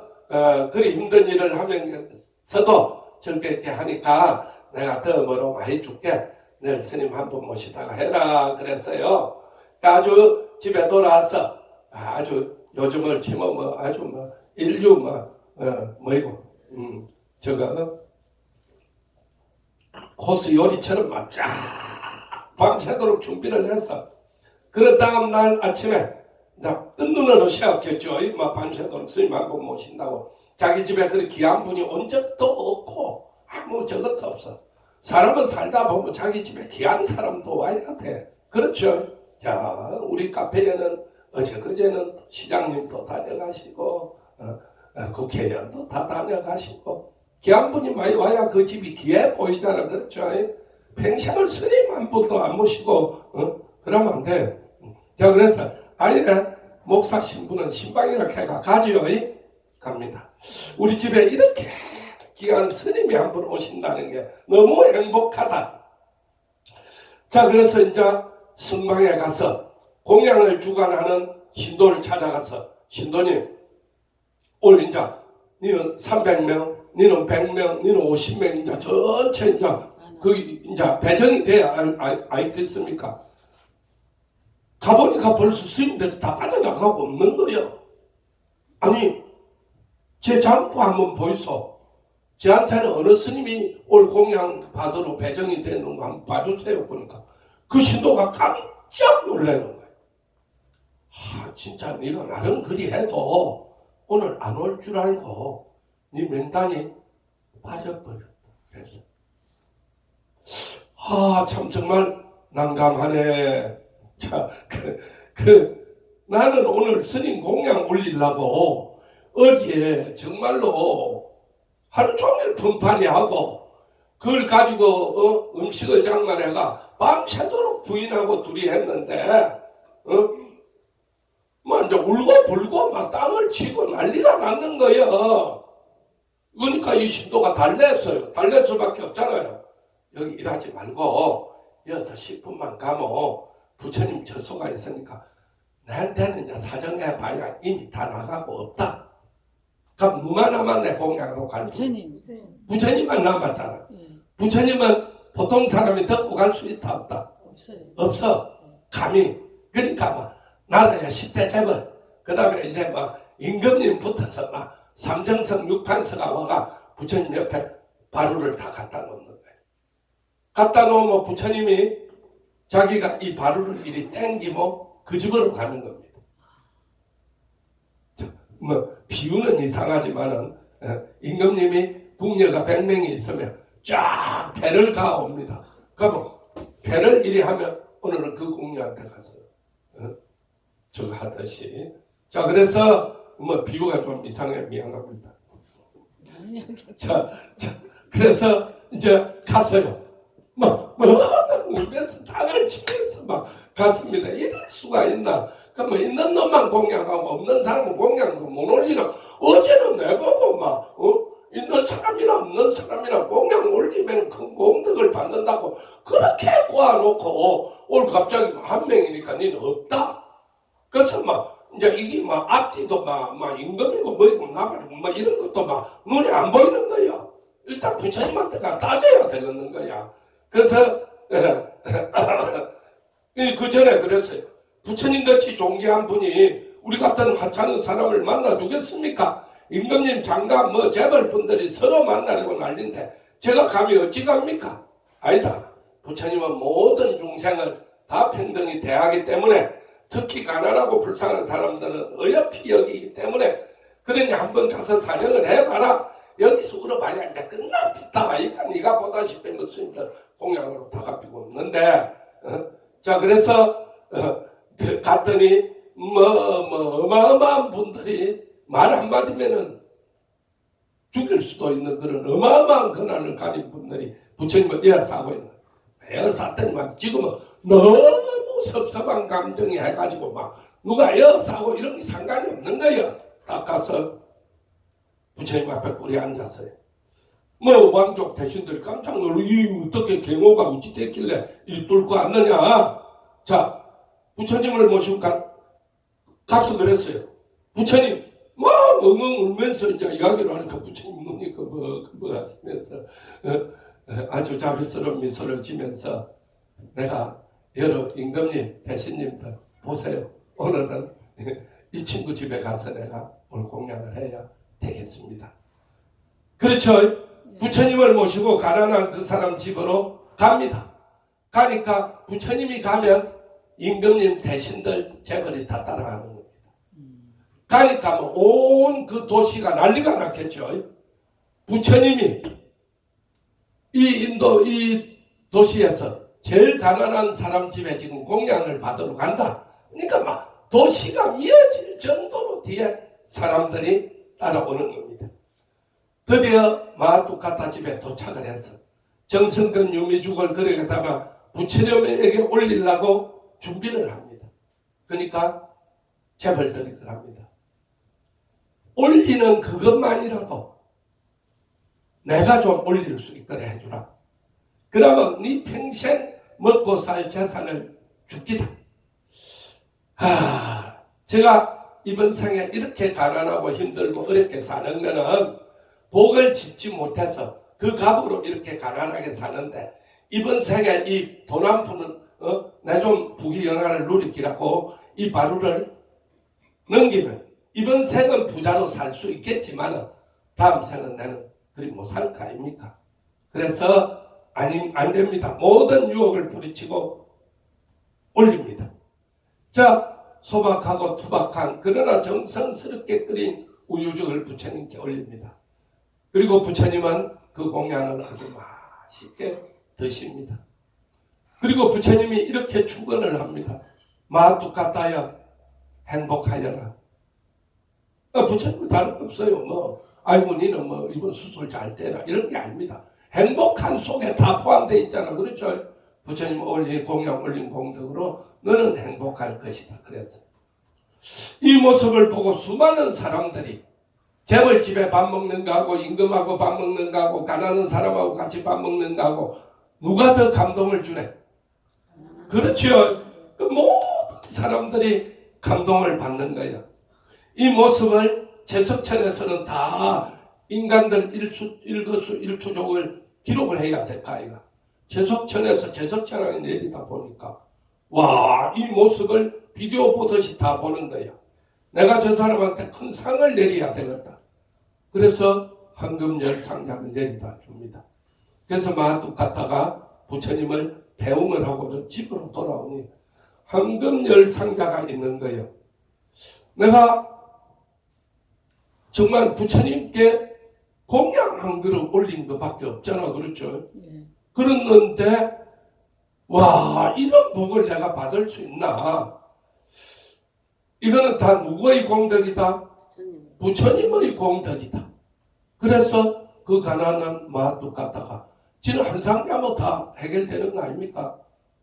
그리 힘든 일을 하면서도 저렇게 하니까 내가 더 뭐로 많이 줄게. 내일 스님 한 분 모시다가 해라 그랬어요. 아주 집에 돌아와서 아주 요즘을 치면 뭐 아주 뭐 인류 코스 요리처럼 막 쫙 밤새도록 준비를 했어. 그런 다음 날 아침에 뜬눈으로 쉬었겠죠. 밤새도록 스님 한 분 모신다고. 자기 집에 그렇게 귀한 분이 온 적도 없고 아무 저것도 없어. 사람은 살다 보면 자기 집에 귀한 사람도 와야 돼. 그렇죠. 자, 우리 카페에는 어제그제는 시장님도 다녀가시고 국회의원도 다 다녀가시고 귀한 분이 많이 와야 그 집이 귀해 보이잖아. 그렇죠. 평생을 스님 한 분도 안 모시고 그러면 안 돼. 자, 그래서 아예 목사 신부는 신방이라 해가 가지요. 갑니다. 우리 집에 이렇게 귀한 스님이 한 분 오신다는 게 너무 행복하다. 자, 그래서 이제 성방에 가서 공양을 주관하는 신도를 찾아가서 신도님 오늘 이제 니는 300명, 니는 100명, 니는 50명 이제 전체 이제 배정이 돼야 알겠습니까? 가보니까 벌써 스님들이 다 빠져나가고 없는 거예요. 아니 제 장부 한번 보이소. 저한테는 어느 스님이 올 공양 받으러 배정이 되는 거 한번 봐주세요. 보니까 그 신도가 깜짝 놀라는 거예요. 진짜 네가 말은 그리 해도 오늘 안 올 줄 알고 네 명단이 빠져버렸다. 그래서 참 정말 난감하네. 자, 나는 오늘 스님 공양 올리려고 어디에 정말로 하루 종일 분팔이 하고 그걸 가지고 음식을 장만해가 밤새도록 부인하고 둘이 했는데 뭐 이제 울고 불고 막 땅을 치고 난리가 났는 거예요. 그러니까 이 신도가 달랬어요. 달랠 수밖에 없잖아요. 여기 일하지 말고 여기서 10분만 가면 부처님 저소가 있으니까 나한테는 이제 사정해봐야 이미 다 나가고 없다. 그럼 누가 남았네 공양으로 갈 부처님. 부처님만 남았잖아. 예. 부처님은 보통 사람이 듣고 갈 수 있다 없다? 없어요. 없어. 감히. 그러니까 막 나라의 10대 재벌 그 다음에 이제 막 임금님 붙어서 막 삼정성 6판서가 와가 부처님 옆에 바루를 다 갖다 놓는 거예요. 갖다 놓으면 부처님이 자기가 이 바루를 이리 땡기면 그 집으로 가는 겁니다. 자, 뭐 비유는 이상하지만은 임금님이 궁녀가 100명이 있으면 쫙 배를 가옵니다. 그러면 배를 이리 하면 오늘은 그 궁녀한테 가서 저거 하듯이. 자, 그래서 뭐 비유가 좀 이상해 미안합니다. 자, 그래서 이제 갔어요. 울면서 땅을 치면서 막 갔습니다. 이럴 수가 있나? 그럼 있는 놈만 공양하고 없는 사람은 공양도 못 올리나? 어제는 내보고 막 있는 사람이나 없는 사람이나 공양 올리면 큰 공덕을 받는다고 그렇게 꼬아놓고 오늘 갑자기 한 명이니까 니는 없다. 그래서 막 이제 이게 막 앞뒤도 막 임금이고 뭐이고 나발이고 막 이런 것도 막 눈에 안 보이는 거야. 일단 부처님한테가 따져야 되겠는 거야. 그래서 그 전에 그랬어요. 부처님같이 존귀한 분이 우리 같은 하찮은 사람을 만나 주겠습니까? 임금님 장관 뭐 재벌분들이 서로 만나려고 난리인데 제가 감히 어찌 갑니까? 아니다. 부처님은 모든 중생을 다 평등히 대하기 때문에 특히 가난하고 불쌍한 사람들은 어여피 여기기 때문에 그러니 한번 가서 사정을 해봐라. 여기서 울어봐야 이제 끝납니다. 이건 네가 보다시피 무스님들 공양으로 다 갚이고 없는데 자 그래서 갔더니 어마어마한 분들이 말 한마디면은 죽일 수도 있는 그런 어마어마한 권한을 가진 분들이 부처님을 에워싸고 있는 에워쌌더니만 지금은 너무 섭섭한 감정이 해가지고 막 누가 에워싸고 이런 게 상관이 없는 거예요. 딱 가서 부처님 앞에 꿇이 앉았어요. 뭐 왕족 대신들이 깜짝 놀라 이 어떻게 경호가 어찌 됐길래 이리 뚫고 왔느냐. 자 부처님을 모시고 가서 그랬어요. 부처님 막 엉엉 울면서 이제 이야기를 하니까 부처님 눈이 그뭐 하시면서 아주 자비스러운 미소를 지면서 내가 여러 임금님 대신님들 보세요. 오늘은 이 친구 집에 가서 내가 오늘 공양을 해야 되겠습니다. 그렇죠. 부처님을 모시고 가난한 그 사람 집으로 갑니다. 가니까 부처님이 가면 임금님 대신들 재벌이 다 따라가는 겁니다. 가니까 온 그 도시가 난리가 났겠죠. 부처님이 이 인도 이 도시에서 제일 가난한 사람 집에 지금 공양을 받으러 간다. 그러니까 막 도시가 미어질 정도로 뒤에 사람들이 따라오는 겁니다. 드디어 마뚜카타 집에 도착을 했어. 정성근 유미죽을 그릇에다가 부처님에게 올리려고 준비를 합니다. 그러니까 재벌들이 그럽니다. 올리는 그것만이라도 내가 좀 올릴 수 있도록 해주라. 그러면 네 평생 먹고 살 재산을 주기다. 제가 이번 생에 이렇게 가난하고 힘들고 어렵게 사는 거는 복을 짓지 못해서 그 값으로 이렇게 가난하게 사는데 이번 생에 이 돈 한 푼은 내 좀 부귀영화를 누리기라고 이 바루를 넘기면 이번 생은 부자로 살 수 있겠지만 다음 생은 나는 그리 못 살 거 아닙니까? 그래서 안 됩니다. 모든 유혹을 부딪히고 올립니다. 자, 소박하고 투박한 그러나 정성스럽게 끓인 우유죽을 부처님께 올립니다. 그리고 부처님은 그 공양을 아주 맛있게 드십니다. 그리고 부처님이 이렇게 축원을 합니다. 마뚜까따야 행복하여라. 부처님은 다른 거 없어요. 뭐 아이고 니는 뭐 이번 수술 잘 되라 이런 게 아닙니다. 행복한 속에 다 포함되어 있잖아. 그렇죠? 부처님 공양 올린 공덕으로 너는 행복할 것이다. 그래서 이 모습을 보고 수많은 사람들이 재벌집에 밥 먹는 거하고 임금하고 밥 먹는 거하고 가난한 사람하고 같이 밥 먹는 거하고 누가 더 감동을 주네? 그렇죠. 그 모든 사람들이 감동을 받는 거예요. 이 모습을 제석천에서는 다 인간들 일거수 일투족을 기록을 해야 될까 아이가. 제석천에서 제석천에 내리다 보니까 와, 이 모습을 비디오 보듯이 다 보는 거야. 내가 저 사람한테 큰 상을 내려야 되겠다. 그래서 황금열상작을 내리다 줍니다. 그래서 마뚝 갔다가 부처님을 배웅을 하고 집으로 돌아오니 황금열상자가 있는 거예요. 내가 정말 부처님께 공양 한 그릇 올린 것밖에 없잖아. 그렇죠? 그랬는데 와, 이런 복을 내가 받을 수 있나? 이거는 다 누구의 공덕이다? 부처님의 공덕이다. 그래서 그 가난한 마뚝 갔다가 지는 한 상자면 다 해결되는 거 아닙니까?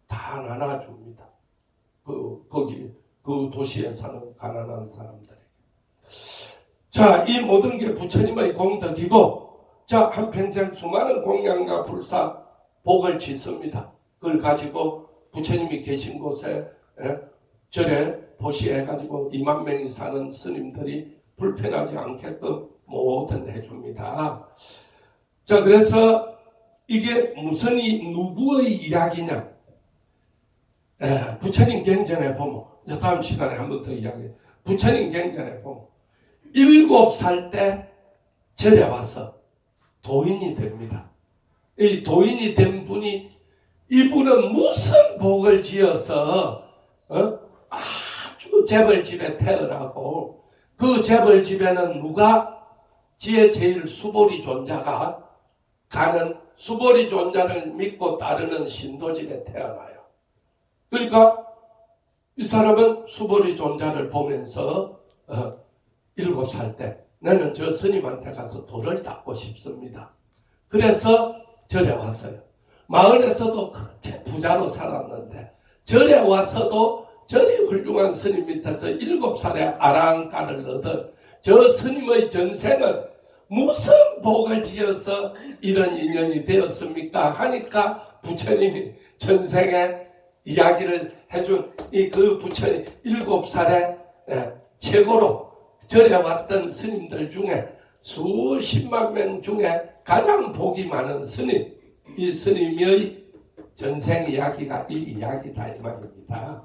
다 나눠줍니다. 거기 그 도시에 사는 가난한 사람들에게. 자, 이 모든 게 부처님의 공덕이고, 자, 한평생 수많은 공양과 불사 복을 짓습니다. 그걸 가지고 부처님이 계신 곳에 절에 보시해가지고 2만 명이 사는 스님들이 불편하지 않게끔 뭐든 해줍니다. 자, 그래서 이게 무슨 누구의 이야기냐? 부처님 경전에 보면, 이제 다음 시간에 한 번 더 이야기해. 부처님 경전에 보면 7살 때 절에 와서 도인이 됩니다. 이 도인이 된 분이 이분은 무슨 복을 지어서 아주 재벌집에 태어나고 그 재벌집에는 누가 지혜 제일 수보리 존자가 가는 수보리 존자를 믿고 따르는 신도집에 태어나요. 그러니까 이 사람은 수보리 존자를 보면서 7살 때 나는 저 스님한테 가서 돌을 닦고 싶습니다. 그래서 절에 왔어요. 마을에서도 그렇게 부자로 살았는데 절에 와서도 절이 훌륭한 스님 밑에서 7살에 아랑가를 얻은 저 스님의 전생은 무슨 복을 지어서 이런 인연이 되었습니까? 하니까 부처님이 전생에 이야기를 해준 이 그 부처님 7살에 최고로 절에 왔던 스님들 중에 수십만 명 중에 가장 복이 많은 스님, 이 스님의 전생 이야기가 이 이야기다 이 말입니다.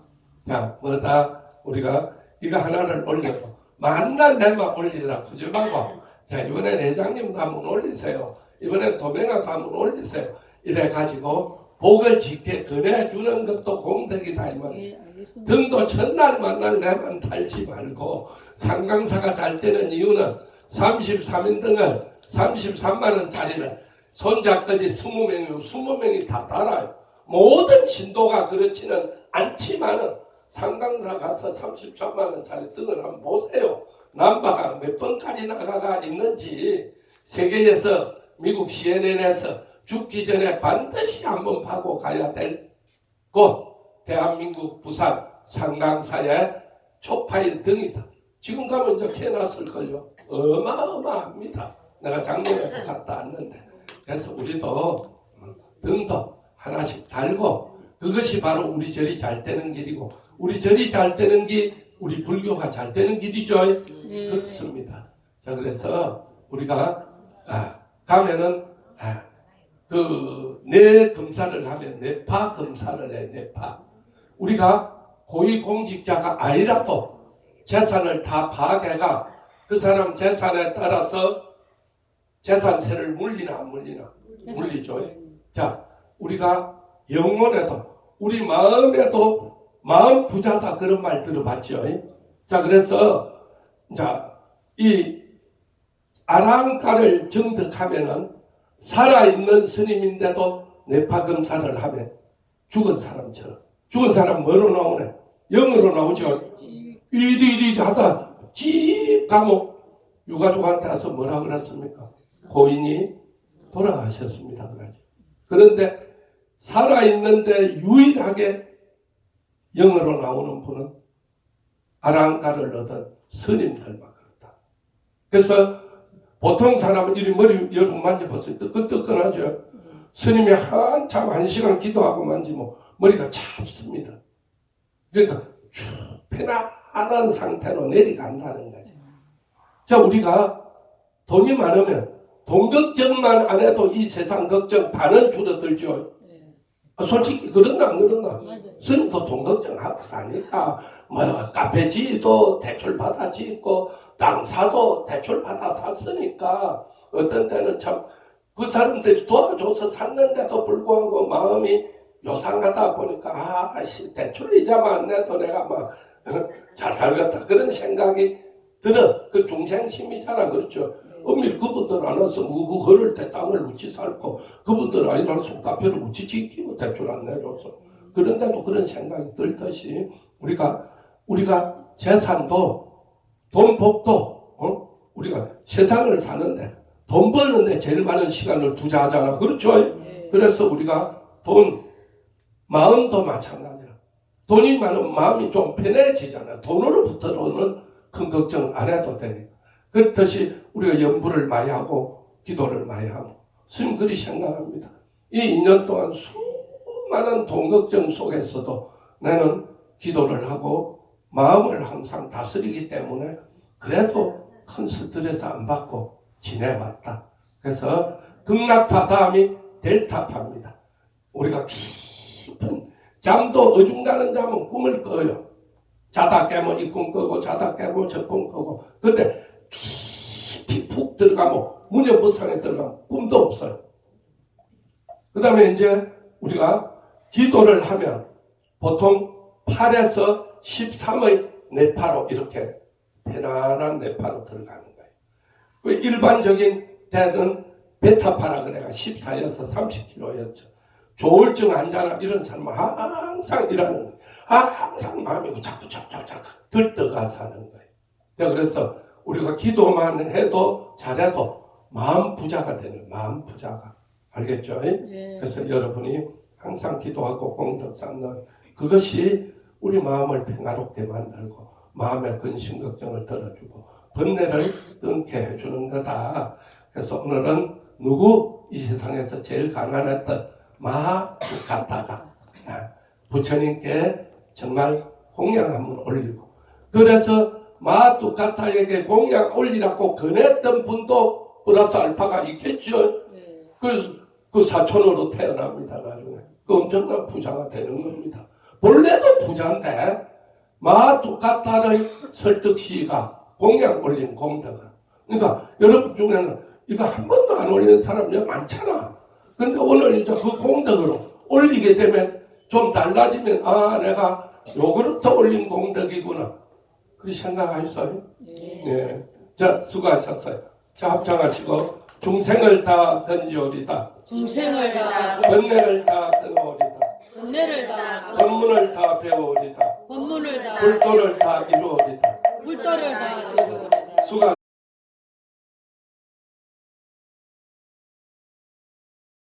자, 뭐다 우리가 이거 하나를 올려도 만날 내만 올리라 구제하고, 자, 이번엔 회장님도 한번 올리세요. 이번엔 도맹아도 한번 올리세요. 이래 가지고 복을 짓게 권해주는 것도 공덕이다 이 말이에요. 등도 첫날 만날 내만 달지 말고, 상강사가 잘 되는 이유는 33인 등을 33만 원짜리를 손자까지 20명이면 20명이 다 달아요. 모든 신도가 그렇지는 않지만은 상강사 가서 33만 원짜리 등을 한번 보세요. 남바가 몇 번까지 나가가 있는지 세계에서 미국 CNN에서 죽기 전에 반드시 한번 파고 가야 될 곳, 대한민국 부산 상강사의 초파일 등이다. 지금 가면 이제 캐놨을걸요. 어마어마합니다. 내가 작년에 갔다 왔는데. 그래서 우리도 등도 하나씩 달고, 그것이 바로 우리 절이 잘 되는 길이고, 우리 절이 잘 되는 길, 우리 불교가 잘 되는 길이죠. 그렇습니다. 자, 그래서 우리가 가면은 내 검사를 하면 뇌파 검사를 해. 뇌파. 우리가 고위공직자가 아니라도 재산을 다 파악해가 그 사람 재산에 따라서 재산세를 물리나 안 물리나? 물리죠. 자, 우리가 영혼에도 우리 마음에도 마음 부자다 그런 말 들어봤죠? 자, 그래서 이 아랑가를 정득하면은 살아있는 스님인데도 뇌파검사를 하면 죽은 사람처럼, 죽은 사람 뭐로 나오네? 영으로 나오죠. 이리 하다 찌 가면 유가족한테 와서 뭐라 그랬습니까? 고인이 돌아가셨습니다. 그런데 살아있는데 유일하게 영으로 나오는 분은 아랑가를 얻은 스님들만 그렇다. 그래서 보통 사람은 이리 머리 여러분 만져봤어요. 뜨끈뜨끈하죠. 스님이 한참 1시간 기도하고 만지면 머리가 찹습니다. 그러니까 쭉 편안한 상태로 내려간다는 거죠. 자, 우리가 돈이 많으면 돈 걱정만 안 해도 이 세상 걱정 반은 줄어들죠. 솔직히 그런가 안 그런가? 스님도 돈 걱정하고 사니까 뭐 카페 지도 대출 받아 짓고 땅 사도 대출 받아 샀으니까 어떤 때는 참 그 사람들이 도와줘서 샀는데도 불구하고 마음이 요상하다 보니까 대출 이자만 안 내도 내가 막 잘 살겠다 그런 생각이 들어. 그 중생심이잖아. 그렇죠. 엄밀히 그분들 안 와서 뭐 걸을 때 땅을 우치 살고 그분들 아니라서 카페를 우치 지키고 대출 안 내줘서 그런데도 그런 생각이 들듯이 우리가 재산도 돈 복도 우리가 세상을 사는데 돈 버는데 제일 많은 시간을 투자하잖아. 그렇죠. 그래서 우리가 마음도 마찬가지라. 돈이 많으면 마음이 좀 편해지잖아. 돈으로부터는 큰 걱정 안 해도 되니까. 그렇듯이 우리가 연부를 많이 하고 기도를 많이 하고 스님 그리 생각합니다. 이 2년 동안 수많은 돈 걱정 속에서도 나는 기도를 하고 마음을 항상 다스리기 때문에 그래도 큰 스트레스 안 받고 지내왔다. 그래서 극락파 다음이 델타파입니다. 우리가 깊은 잠도 어중간한 잠은 꿈을 꿔요. 자다 깨면 이 꿈 끄고 자다 깨면 저 꿈 끄고 근데 깊이 푹 들어가면 무념무상에 들어가면 꿈도 없어요. 그 다음에 이제 우리가 기도를 하면 보통 8에서 13의 뇌파로 이렇게 편안한 뇌파로 들어가는 거예요. 그 일반적인 때는 베타파라 그래가 14에서 30kg였죠. 조울증 환자나 이런 사람은 항상 이러는 거예요. 항상 마음이 자꾸 들떠가 사는 거예요. 그래서 우리가 기도만 해도 잘해도 마음 부자가 되는 마음 부자가 알겠죠? 네. 그래서 여러분이 항상 기도하고 공덕 쌓는 그것이 우리 마음을 평화롭게 만들고 마음의 근심 걱정을 덜어주고 번뇌를 끊게 해주는 거다. 그래서 오늘은 누구 이 세상에서 제일 가난했던 마가다가 부처님께 정말 공양 한번 올리고 그래서 마뚜까타에게 공양 올리라고 권했던 분도 플러스 알파가 있겠죠. 그래서 그 사촌으로 태어납니다. 나중에 그 엄청난 부자가 되는 겁니다. 본래도 부자인데 마뚜까타를 설득시가 공양 올린 공덕을 그러니까 여러분 중에는 이거 한 번도 안 올리는 사람이 많잖아. 근데 오늘 이제 그 공덕으로 올리게 되면 좀 달라지면 내가 요거를 더 올린 공덕이구나. 그렇게 생각하셨어요? 네. 자, 수고하셨어요. 자, 합창하시고 중생을 다 던지오리다. 중생을 다 번뇌를 다 끊어오리다. 번뇌를 다 법문을 다 배우오리다. 법문을 다 불도를 다 이루오리다. 불도를 다 이루리다. 수고